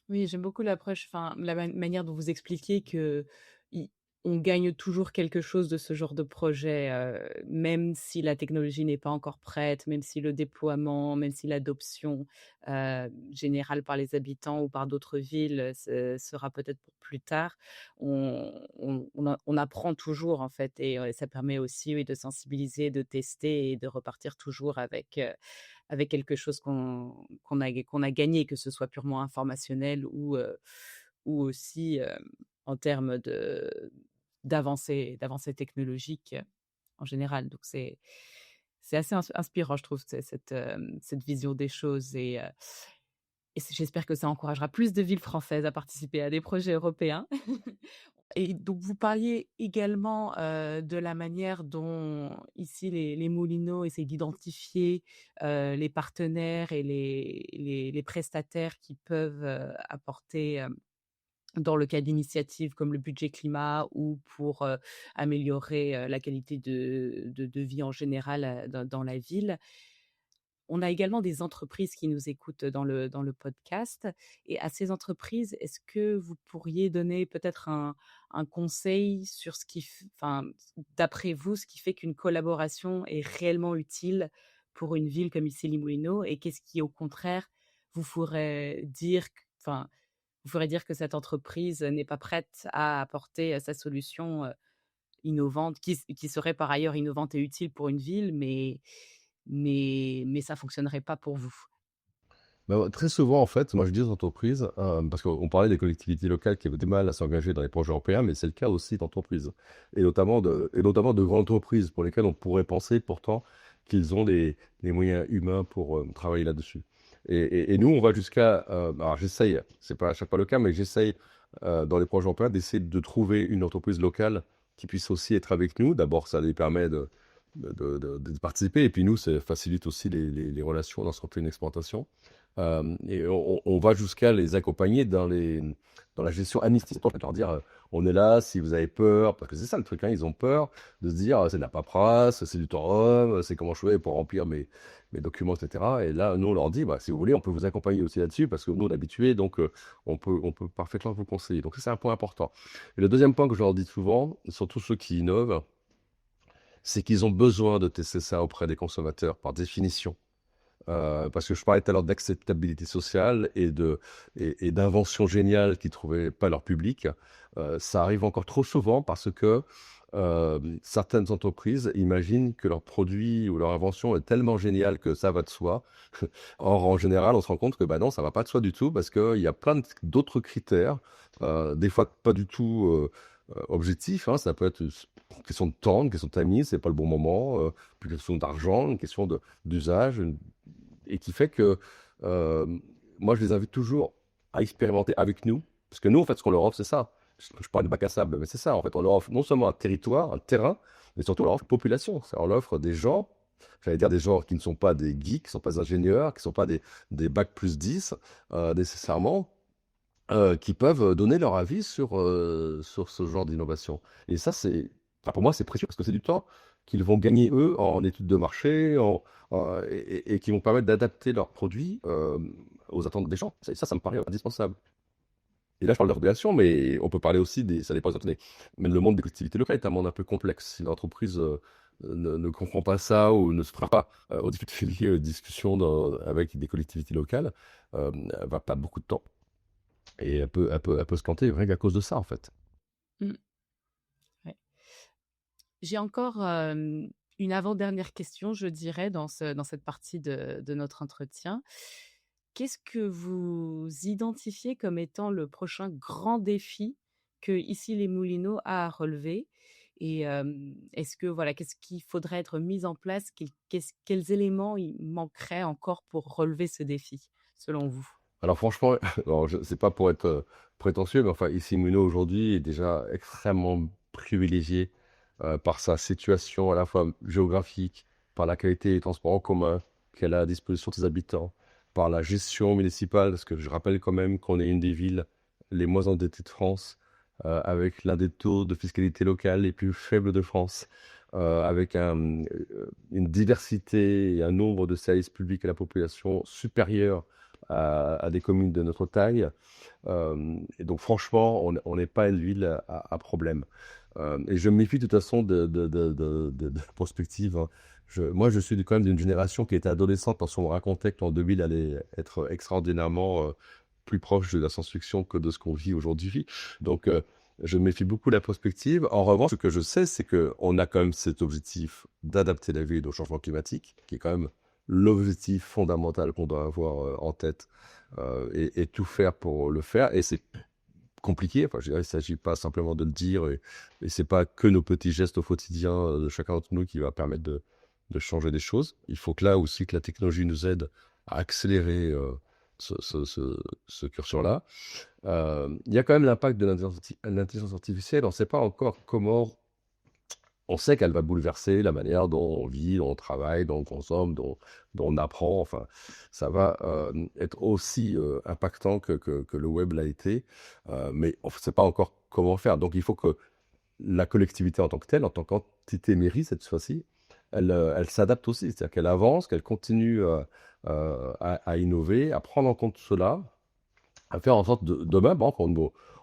Oui, j'aime beaucoup l'approche, enfin, la manière dont vous expliquez que i on gagne toujours quelque chose de ce genre de projet, même si la technologie n'est pas encore prête, même si le déploiement, même si l'adoption, générale par les habitants ou par d'autres villes, sera peut-être pour plus tard. On apprend toujours, en fait, et ça permet aussi, oui, de sensibiliser, de tester et de repartir toujours avec quelque chose qu'on a gagné, que ce soit purement informationnel ou aussi, en termes d'avancées technologiques, en général. Donc c'est assez inspirant, je trouve, cette vision des choses et j'espère que ça encouragera plus de villes françaises à participer à des projets européens. Et donc vous parliez également, de la manière dont ici les Moulineaux essaient d'identifier, les partenaires et les prestataires qui peuvent, apporter, dans le cas d'initiatives comme le budget climat ou pour, améliorer, la qualité de vie en général, dans la ville. On a également des entreprises qui nous écoutent dans le podcast et à ces entreprises, est-ce que vous pourriez donner peut-être un conseil sur ce qui enfin, d'après vous, ce qui fait qu'une collaboration est réellement utile pour une ville comme Issy-les-Moulineaux et qu'est-ce qui, au contraire, vous ferait dire q enfin, vous ferait dire que cette entreprise n'est pas prête à apporter, sa solution, innovante, qui serait par ailleurs innovante et utile pour une ville, mais ça fonctionnerait pas pour vous. Bah, très souvent, en fait, moi je dis aux entreprises, parce qu'on parlait des collectivités locales qui avaient du mal à s'engager dans les projets européens, mais c'est le cas aussi d'entreprises, et notamment de grandes entreprises pour lesquelles on pourrait penser pourtant qu'ils ont les moyens humains pour travailler là-dessus. Et nous, on va jusqu'à, alors j'essaye, c'est pas à chaque fois le cas, mais j'essaye dans les projets européens d'essayer de trouver une entreprise locale qui puisse aussi être avec nous. D'abord, ça les permet de participer, et puis nous, ça facilite aussi les relations lorsqu'on fait une exploitation. Et on va jusqu'à les accompagner dans la gestion administrative, leur dire on est là si vous avez peur, parce que c'est ça le truc, hein, ils ont peur de se dire c'est de la paperasse, c'est du temps homme, c'est comment je fais pour remplir mes documents, etc. Et là, nous, on leur dit bah, si vous voulez, on peut vous accompagner aussi là-dessus, parce que nous, on est habitués, donc on peut parfaitement vous conseiller. Donc, ça, c'est un point important. Et le deuxième point que je leur dis souvent, surtout ceux qui innovent, c'est qu'ils ont besoin de tester ça auprès des consommateurs, par définition. Parce que je parlais tout à l'heure d'acceptabilité sociale et d'inventions géniales qui ne trouvaient pas leur public. Ça arrive encore trop souvent parce que certaines entreprises imaginent que leur produit ou leur invention est tellement géniale que ça va de soi. Or, en général, on se rend compte que bah non, ça ne va pas de soi du tout parce qu'il y a plein d'autres critères, des fois pas du tout objectifs, hein. Ça peut être une question de temps, une question de timing, c'est pas le bon moment, une question d'argent, une question d'usage, et qui fait que euh, moi, je les invite toujours à expérimenter avec nous. Parce que nous, en fait, ce qu'on leur offre, c'est ça. Je parle de bac à sable, mais c'est ça. En fait, on leur offre non seulement un territoire, un terrain, mais surtout on leur offre une population. On leur offre des gens, j'allais dire des gens qui ne sont pas des geeks, qui ne sont pas ingénieurs, qui ne sont pas des bac plus 10 nécessairement, qui peuvent donner leur avis sur ce genre d'innovation. Et ça, enfin, pour moi, c'est précieux parce que c'est du temps qu'ils vont gagner, eux, en études de marché, et qui vont permettre d'adapter leurs produits aux attentes des gens. Ça me paraît indispensable. Et là, je parle d'organisation, mais on peut parler aussi ça dépend des entreprises. Mais le monde des collectivités locales est un monde un peu complexe. Si l'entreprise ne comprend pas ça ou ne se fera pas aux difficultés discussions avec des collectivités locales, elle va perdre beaucoup de temps. Et elle peut se planter rien qu'à cause de ça, en fait. Mmh. J'ai encore une avant-dernière question, je dirais, dans cette partie de notre entretien. Qu'est-ce que vous identifiez comme étant le prochain grand défi que Ici les Moulineaux a à relever? Et est-ce que voilà, qu'est-ce qu'il faudrait être mis en place? Quels éléments il manquerait encore pour relever ce défi, selon vous? Alors franchement, alors c'est pas pour être prétentieux, mais enfin, ici Muno aujourd'hui est déjà extrêmement privilégié par sa situation à la fois géographique, par la qualité des transports en commun qu'elle a à disposition de ses habitants, par la gestion municipale, parce que je rappelle quand même qu'on est une des villes les moins endettées de France, avec l'un des taux de fiscalité locale les plus faibles de France, avec une diversité et un nombre de services publics à la population supérieur à des communes de notre taille. Et donc franchement, on n'est pas une ville à problème. Et je me méfie de toute façon de prospective, hein. Moi, je suis quand même d'une génération qui était adolescente lorsqu'on me racontait que l'an 2000 allait être extraordinairement plus proche de la science-fiction que de ce qu'on vit aujourd'hui. Donc, je me méfie beaucoup de la prospective. En revanche, ce que je sais, c'est qu'on a quand même cet objectif d'adapter la ville au changement climatique, qui est quand même l'objectif fondamental qu'on doit avoir en tête, et tout faire pour le faire. Et c'est compliqué. Enfin, je dirais, il ne s'agit pas simplement de le dire, et c'est pas que nos petits gestes au quotidien de chacun d'entre nous qui va permettre de changer des choses. Il faut que là aussi que la technologie nous aide à accélérer ce curseur-là. Il y a quand même l'impact de l'intelligence artificielle. On ne sait pas encore comment. On sait qu'elle va bouleverser la manière dont on vit, dont on travaille, dont on consomme, dont on apprend. Enfin, ça va être aussi impactant que le web l'a été, mais on ne sait pas encore comment faire. Donc, il faut que la collectivité en tant que telle, en tant qu'entité mairie cette fois-ci, elle s'adapte aussi. C'est-à-dire qu'elle avance, qu'elle continue à innover, à prendre en compte cela, à faire en sorte demain, bon, quand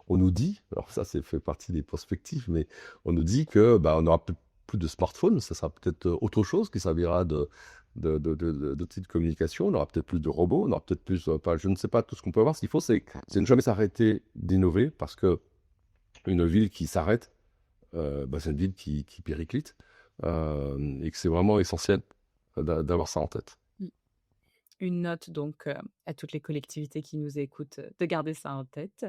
on nous dit, alors ça, c'est fait partie des perspectives, mais on nous dit que bah, on n'aura plus de smartphones, ça sera peut-être autre chose qui servira d'outil de communication, on aura peut-être plus de robots, on aura peut-être plus, enfin, je ne sais pas tout ce qu'on peut avoir. Ce qu'il faut, c'est ne jamais s'arrêter d'innover, parce que une ville qui s'arrête, bah, c'est une ville qui périclite, et que c'est vraiment essentiel d'avoir ça en tête. Une note donc à toutes les collectivités qui nous écoutent, de garder ça en tête.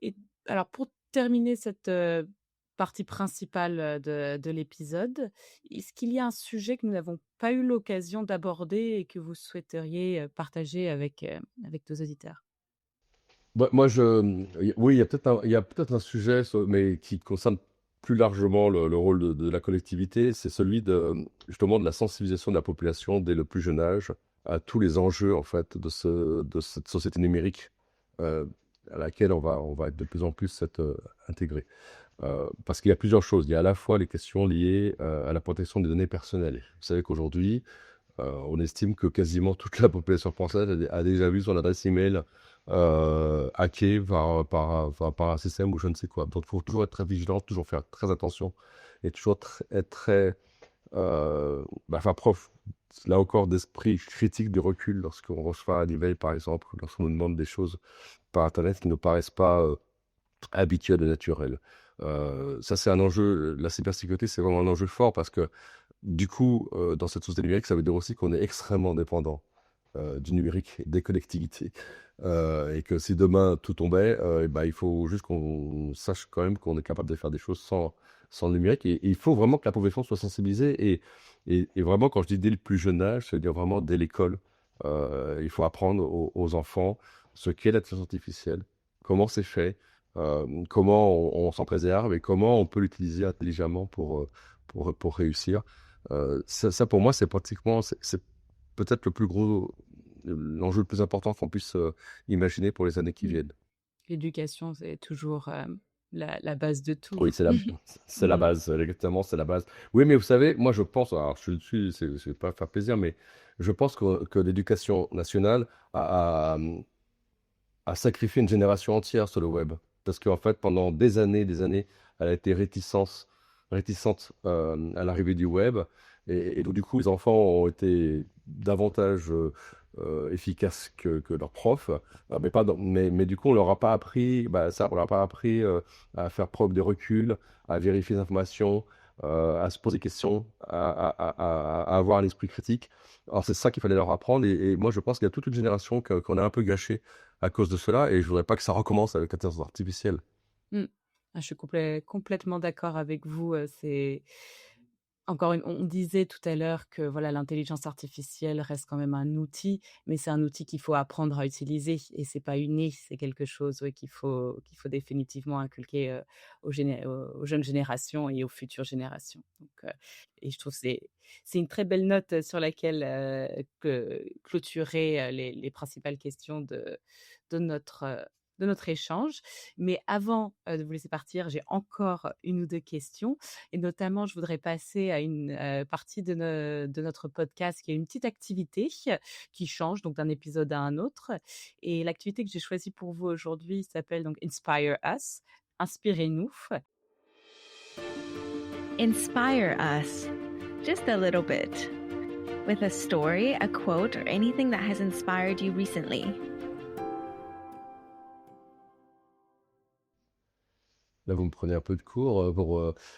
Et alors pour terminer cette partie principale de l'épisode, est-ce qu'il y a un sujet que nous n'avons pas eu l'occasion d'aborder et que vous souhaiteriez partager avec nos auditeurs? Bah, moi, oui, il y a peut-être un sujet, mais qui concerne plus largement le rôle de la collectivité, c'est celui justement de la sensibilisation de la population dès le plus jeune âge à tous les enjeux en fait de cette société numérique euh, à laquelle on va être de plus en plus intégré. Parce qu'il y a plusieurs choses. Il y a à la fois les questions liées à la protection des données personnelles. Vous savez qu'aujourd'hui, on estime que quasiment toute la population française a déjà vu son adresse email hackée par un système ou je ne sais quoi. Donc, il faut toujours être très vigilant, toujours faire très attention et toujours être très. Faire preuve, là encore, d'esprit critique, de recul lorsqu'on reçoit un email, par exemple, lorsqu'on nous demande des choses par Internet qui ne paraissent pas habituelles et naturelles. Ça, c'est un enjeu. La cybersécurité, c'est vraiment un enjeu fort parce que du coup, dans cette société numérique, ça veut dire aussi qu'on est extrêmement dépendant du numérique, des collectivités. Et que si demain tout tombait, il faut juste qu'on sache quand même qu'on est capable de faire des choses sans le numérique. Et il faut vraiment que la population soit sensibilisée. Et vraiment, quand je dis dès le plus jeune âge, ça veut dire vraiment dès l'école. Il faut apprendre aux enfants ce qu'est l'intelligence artificielle, comment c'est fait, comment on s'en préserve et comment on peut l'utiliser intelligemment pour réussir. Ça, pour moi, c'est pratiquement, c'est peut-être l'enjeu le plus important qu'on puisse imaginer pour les années qui Mmh. viennent. L'éducation, c'est toujours la base de tout. Oui, c'est la Mmh. base, exactement, c'est la base. Oui, mais vous savez, moi je pense, alors je suis, c'est pas faire plaisir, mais je pense que l'éducation nationale a sacrifié une génération entière sur le web. Parce qu'en fait, pendant des années, elle a été réticente à l'arrivée du web. Et donc, du coup, les enfants ont été davantage efficaces que leurs profs. Mais du coup, on leur a pas appris, on leur a pas appris à faire preuve de recul, à vérifier les informations, à se poser des questions, à avoir un esprit critique. Alors c'est ça qu'il fallait leur apprendre et moi je pense qu'il y a toute une génération qu'on a un peu gâchée à cause de cela et je voudrais pas que ça recommence avec l'intelligence artificielle. Mmh. Ah, je suis complètement d'accord avec vous, c'est encore une on disait tout à l'heure que voilà, l'intelligence artificielle reste quand même un outil, mais c'est un outil qu'il faut apprendre à utiliser et c'est pas inné, c'est quelque chose, oui, qu'il faut définitivement inculquer, aux jeunes générations et aux futures générations. Donc, et je trouve que c'est une très belle note, sur laquelle, que clôturer, les principales questions de notre, heu, de notre échange. Mais avant, de vous laisser partir, j'ai encore une ou 2 questions et notamment, je voudrais passer à une, partie de notre podcast qui est une petite activité qui change donc d'un épisode à un autre et l'activité que j'ai choisie pour vous aujourd'hui s'appelle donc Inspire Us, inspirez-nous. Inspire us just a little bit with a story, a quote, or anything that has inspired you recently. Là, vous me prenez un peu de cours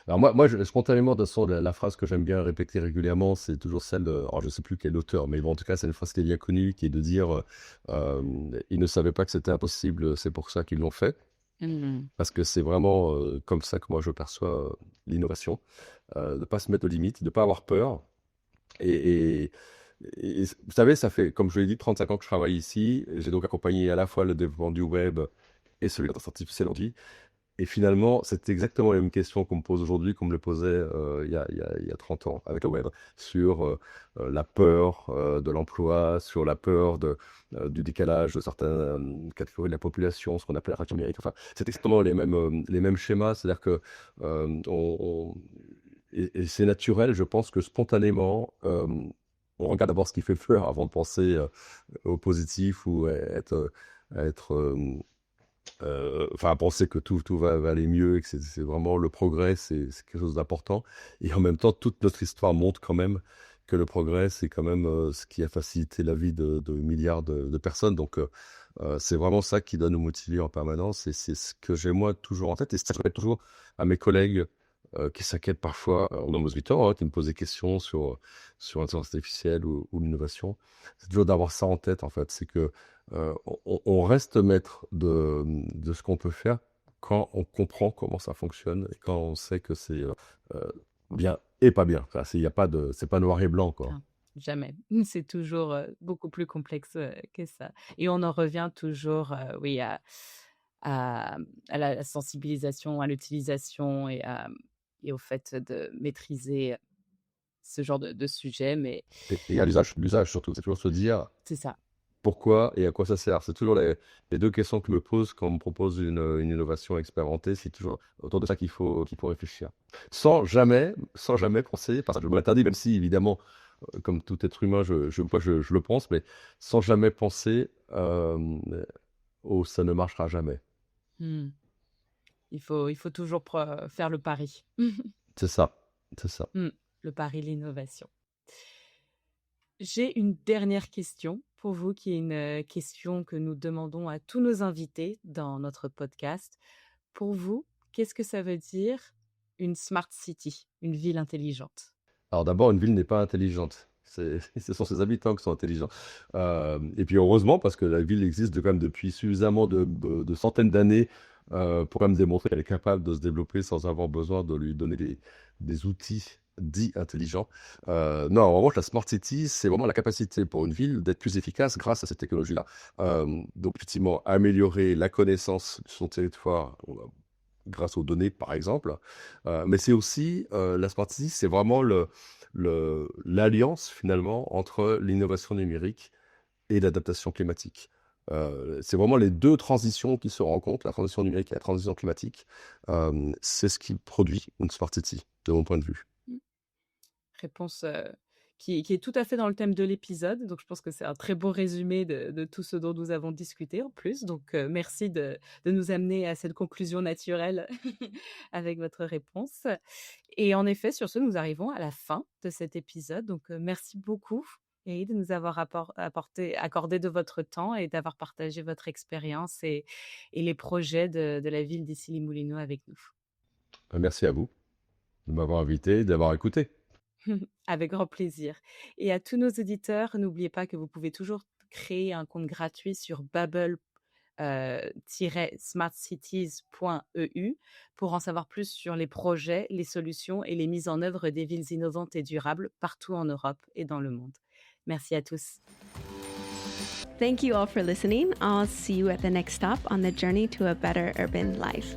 Alors spontanément, de toute façon, la phrase que j'aime bien répéter régulièrement, c'est toujours celle alors je sais plus quel auteur, mais bon, en tout cas, c'est une phrase qui est bien connue, qui est de dire, «Ils ne savaient pas que c'était impossible, c'est pour ça qu'ils l'ont fait». Mmh. Parce que c'est vraiment, comme ça que moi je perçois, l'innovation, de pas se mettre de limites, de pas avoir peur et et vous savez, ça fait, comme je l'ai dit, 35 ans que je travaille ici. J'ai donc accompagné à la fois le développement du web et celui de l'intelligence artificielle aujourd'hui. Et finalement, c'est exactement les mêmes questions qu'on me pose aujourd'hui qu'on me les posait il y a 30 ans avec le web, sur la peur de l'emploi, sur la peur du décalage de certaines catégories de la population, ce qu'on appelle la fracture numérique. Enfin, c'est exactement les mêmes schémas, c'est-à-dire que et c'est naturel, je pense que spontanément, on regarde d'abord ce qui fait peur avant de penser au positif ou à être enfin, à penser que tout va aller mieux et que c'est vraiment le progrès, c'est quelque chose d'important. Et en même temps, toute notre histoire montre quand même que le progrès, c'est quand même ce qui a facilité la vie de milliards de personnes. Donc, c'est vraiment ça qui doit nous motiver en permanence. Et c'est ce que j'ai moi toujours en tête. Et c'est ça que je répète toujours à mes collègues qui s'inquiètent parfois, dans nos auditeurs, qui me posent des questions sur l'intelligence artificielle ou l'innovation. C'est toujours d'avoir ça en tête, en fait. C'est que on reste maître de ce qu'on peut faire quand on comprend comment ça fonctionne et quand on sait que c'est bien et pas bien. Enfin, y a pas de, c'est pas noir et blanc, quoi. Ah, jamais. C'est toujours, beaucoup plus complexe, que ça et on en revient toujours, oui, à la sensibilisation, à l'utilisation et au fait de maîtriser ce genre de sujet, mais Et à l'usage surtout. C'est toujours se dire c'est ça. pourquoi et à quoi ça sert. C'est toujours les deux questions que je me pose quand on me propose une innovation expérimentée. C'est toujours autour de ça qu'il faut réfléchir. Sans jamais penser, enfin, je me l'interdis, même si évidemment, comme tout être humain, je le pense, mais sans jamais penser au ça ne marchera jamais. Mmh. Il faut toujours faire le pari. C'est ça, c'est ça. Mmh. Le pari, l'innovation. J'ai une dernière question pour vous qui est une, question que nous demandons à tous nos invités dans notre podcast. Pour vous, qu'est-ce que ça veut dire une smart city, une ville intelligente? Alors d'abord, une ville n'est pas intelligente. Ce sont ses habitants qui sont intelligents. Et puis heureusement, parce que la ville existe quand même depuis suffisamment de centaines d'années pour quand même démontrer qu'elle est capable de se développer sans avoir besoin de lui donner des outils dits intelligents. Non, en revanche, la Smart City, c'est vraiment la capacité pour une ville d'être plus efficace grâce à cette technologie-là. Donc effectivement, améliorer la connaissance de son territoire grâce aux données, par exemple. Mais c'est aussi, la Smart City, c'est vraiment l'alliance finalement entre l'innovation numérique et l'adaptation climatique. C'est vraiment les deux transitions qui se rencontrent, la transition numérique et la transition climatique. C'est ce qui produit une Smart City, de mon point de vue. Mmh. Réponse, qui est tout à fait dans le thème de l'épisode, donc je pense que c'est un très beau résumé de tout ce dont nous avons discuté en plus, donc merci de nous amener à cette conclusion naturelle avec votre réponse et en effet, sur ce, nous arrivons à la fin de cet épisode, donc merci beaucoup et de nous avoir accordé de votre temps et d'avoir partagé votre expérience et les projets de la ville d'Issy-les-Moulineaux avec nous. Merci à vous. de m'avoir invité et d'avoir écouté. Avec grand plaisir. Et à tous nos auditeurs, n'oubliez pas que vous pouvez toujours créer un compte gratuit sur bubble smartcities.eu pour en savoir plus sur les projets, les solutions et les mises en œuvre des villes innovantes et durables partout en Europe et dans le monde. Merci à tous. Thank you all for listening. I'll see you at the next stop on the journey to a better urban life.